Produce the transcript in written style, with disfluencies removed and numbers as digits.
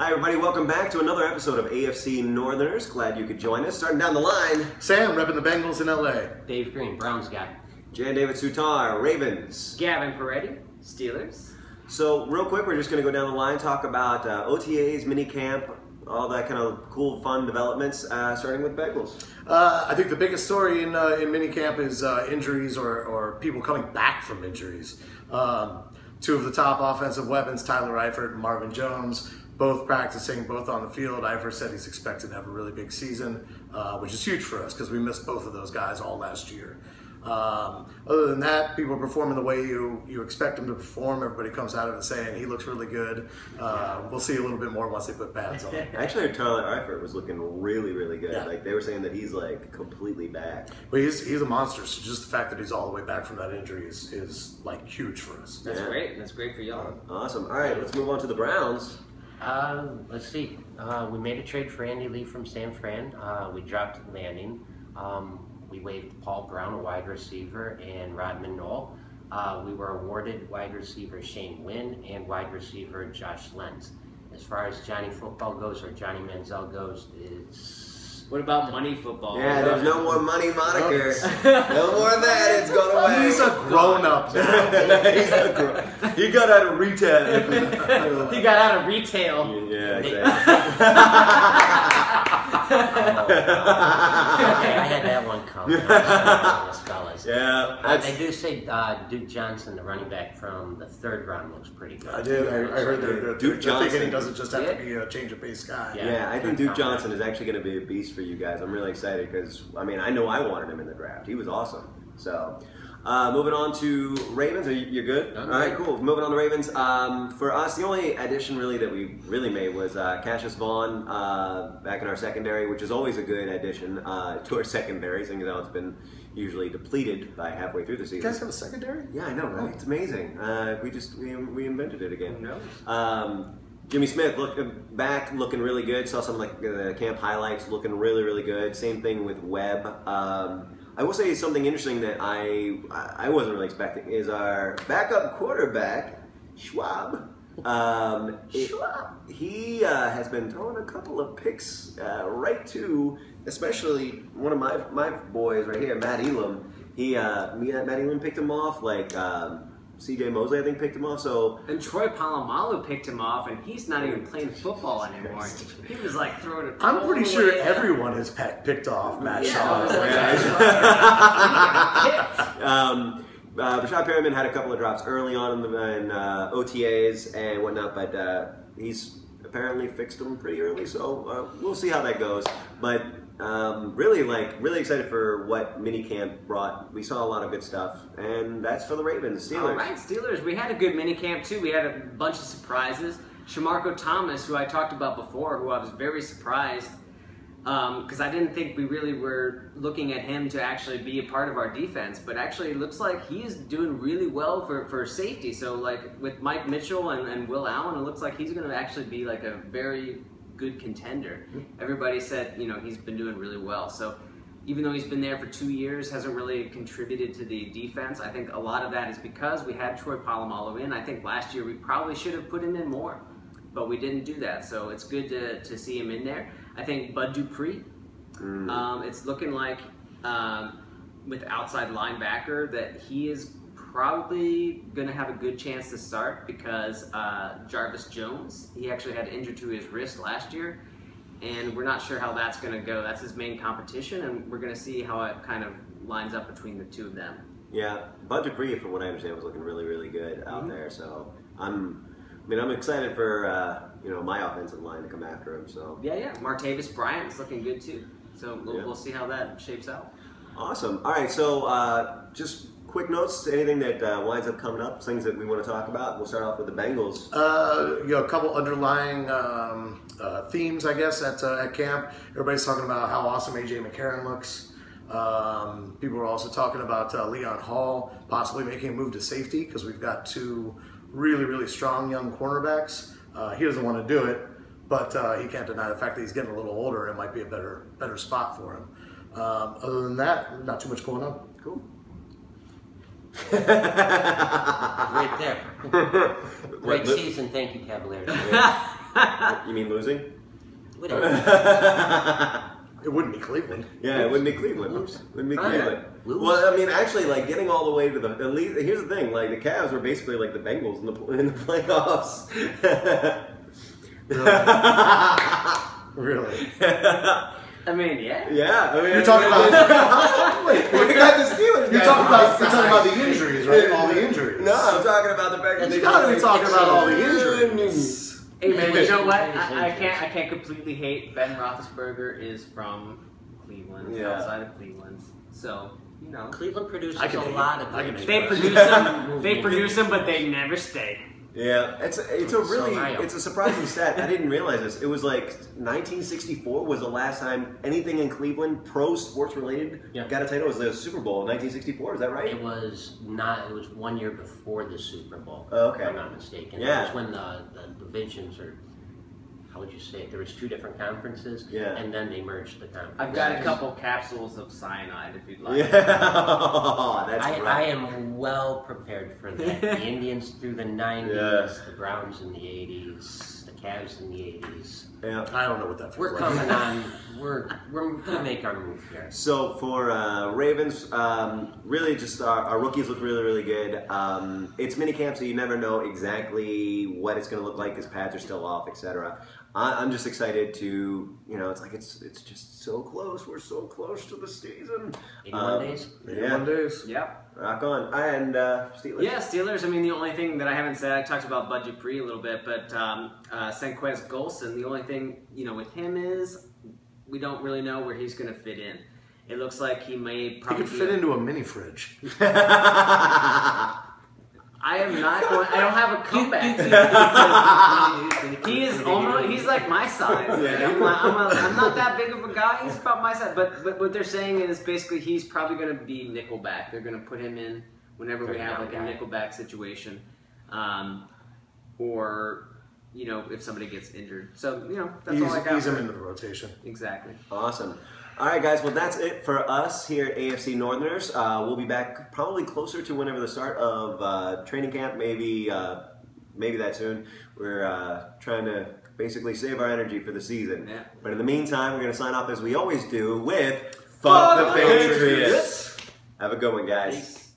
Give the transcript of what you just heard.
Hi everybody, welcome back to another episode of AFC Northerners. Glad you could join us. Starting down the line, Sam, repping the Bengals in LA. Dave Green, Browns guy. Jan David Sutar, Ravens. Gavin Peretti, Steelers. So real quick, we're just going to go down the line, talk about OTAs, minicamp, all that kind of cool, fun developments, starting with Bengals. I think the biggest story in minicamp is injuries or people coming back from injuries. Two of the top offensive weapons, Tyler Eifert and Marvin Jones, both practicing, both on the field. Eifert said he's expected to have a really big season, which is huge for us because we missed both of those guys all last year. Other than that, people are performing the way you expect them to perform. Everybody comes out of it saying he looks really good. We'll see a little bit more once they put pads on. Actually, Tyler Eifert was looking really, really good. Yeah. Like they were saying that he's like completely back. Well, he's a monster. So just the fact that he's all the way back from that injury is like huge for us. That's great. That's great for y'all. Awesome. All right, let's move on to the Browns. Let's see. We made a trade for Andy Lee from San Fran. We dropped Landing. We waived Paul Brown, a wide receiver, and Rodman Knoll. We were awarded wide receiver Shane Wynn and wide receiver Josh Lenz. As far as Johnny Football goes, or Johnny Manziel goes, it's... What about money football? Yeah, there's no more money moniker. No more of that. It's gone away. He's a grown-up now. He got out of retail. He got out of retail. Yeah, exactly. Okay, I had that one coming. Fellas. Yeah. They do say Duke Johnson, the running back from the third round, looks pretty good. I did. I heard they're Duke Johnson. thinking he doesn't just have to be a change of pace guy. Yeah, I think Duke Johnson is actually going to be a beast for you guys. I'm really excited because, I mean, I know I wanted him in the draft. He was awesome. So, moving on to Ravens. You're good? All right, cool. Moving on to Ravens. For us, the only addition really that we really made was Cassius Vaughn back in our secondary, which is always a good addition to our secondary, seeing as how it's been usually depleted by halfway through the season. You guys have a secondary? Yeah, I know, right? It's amazing. We invented it again. Who knows? Jimmy Smith looking really good. Saw some like the camp highlights looking really, really good. Same thing with Webb. I will say something interesting that I wasn't really expecting is our backup quarterback, Schwab. He has been throwing a couple of picks right to, especially one of my boys right here, Matt Elam. Matt Elam picked him off like. C.J. Mosley, I think, picked him off. So And Troy Polamalu picked him off, and he's not even playing football anymore. He was like throwing it. I'm pretty sure everyone has picked off Matt Shaw. Rashad Perriman had a couple of drops early on in OTAs and whatnot, but he's apparently fixed them pretty early. So we'll see how that goes. But really excited for what minicamp brought. We saw a lot of good stuff, and that's for the Ravens. Steelers. All right, Steelers. We had a good minicamp too. We had a bunch of surprises. Shamarko Thomas, who I talked about before, who I was very surprised because I didn't think we really were looking at him to actually be a part of our defense, but actually it looks like he's doing really well for safety. So like with Mike Mitchell and Will Allen, it looks like he's going to actually be like a very good contender. Everybody said, he's been doing really well. So even though he's been there for 2 years, hasn't really contributed to the defense. I think a lot of that is because we had Troy Polamalu in. I think last year we probably should have put him in more, but we didn't do that. So it's good to see him in there. I think Bud Dupree, it's looking like with outside linebacker that he is probably going to have a good chance to start because Jarvis Jones, he actually had injury to his wrist last year, and we're not sure how that's going to go. That's his main competition, and we're going to see how it kind of lines up between the two of them. Yeah, Bud Dupree, from what I understand, was looking really, really good out there. So I'm excited for my offensive line to come after him. So yeah, Martavis Bryant's looking good too. So we'll see how that shapes out. Awesome. All right, so just quick notes, anything that winds up coming up, things that we want to talk about. We'll start off with the Bengals. A couple underlying themes, I guess, at camp. Everybody's talking about how awesome A.J. McCarron looks. People are also talking about Leon Hall possibly making a move to safety because we've got two really, really strong young cornerbacks. He doesn't want to do it, but he can't deny the fact that he's getting a little older. It might be a better spot for him. Other than that, not too much going on. Cool. Right there. Great season, thank you, Cavaliers. You mean losing? It wouldn't be Cleveland. Yeah, it wouldn't be Cleveland. Wouldn't be Cleveland. Lose. Well, I mean, actually, like getting all the way to the at least, here's the thing: like the Cavs were basically like the Bengals in the playoffs. Really? I mean, yeah. Yeah, I mean, You're talking about. Wait, we got the Steelers. You're talking about the injuries, right? All the injuries. No, I'm talking about the fact that You gotta be talking about all the injuries. Hey man, you know what? I can't completely hate Ben Roethlisberger is from Cleveland, Yeah. outside of Cleveland. So, you know. Cleveland produces I can a hate lot it. of I can good hate They it. produce them, but they never stay. Yeah, it's a really So it's a surprising stat. I didn't realize this. It was like 1964 was the last time anything in Cleveland pro sports related got a title. It was the Super Bowl in 1964. Is that right? It was not. It was 1 year before the Super Bowl. Oh, okay. If I'm not mistaken. Yeah. It was when the divisions, or how would you say it? There was 2 different conferences. Yeah. And then they merged the conferences. I've got a couple capsules of cyanide if you'd like. Yeah, that's I right. am well prepared for that. The Indians through the 90s, the Browns in the 80s, the Cavs in the 80s. Yeah. I don't know what that feels We're like. coming on. We're gonna make our move here. So for Ravens, really just our rookies look really, really good. It's minicamp, so you never know exactly what it's going to look like because pads are still off, etc. I'm just excited to, it's like it's just so close. We're so close to the season. 81 days. 81 days. Yep. Rock on. And Steelers. Yeah, Steelers. I mean, the only thing that I haven't said, I talked about budget pre a little bit, but Senquez Golson, the only thing, with him is we don't really know where he's going to fit in. It looks like he may He probably could fit into a mini fridge. I am not going. I don't have a comeback. He is almost. He's like my size. Yeah. I'm not that big of a guy. He's about my size. But what they're saying is basically he's probably going to be nickelback. They're going to put him in whenever we have like a nickelback situation, or if somebody gets injured. So that's all I got. Ease him into the rotation. Exactly. Awesome. All right, guys. Well, that's it for us here at AFC Northerners. We'll be back probably closer to whenever the start of training camp. Maybe that soon. We're trying to basically save our energy for the season. Yeah. But in the meantime, we're going to sign off as we always do with Fuck the Patriots. Have a good one, guys. Peace.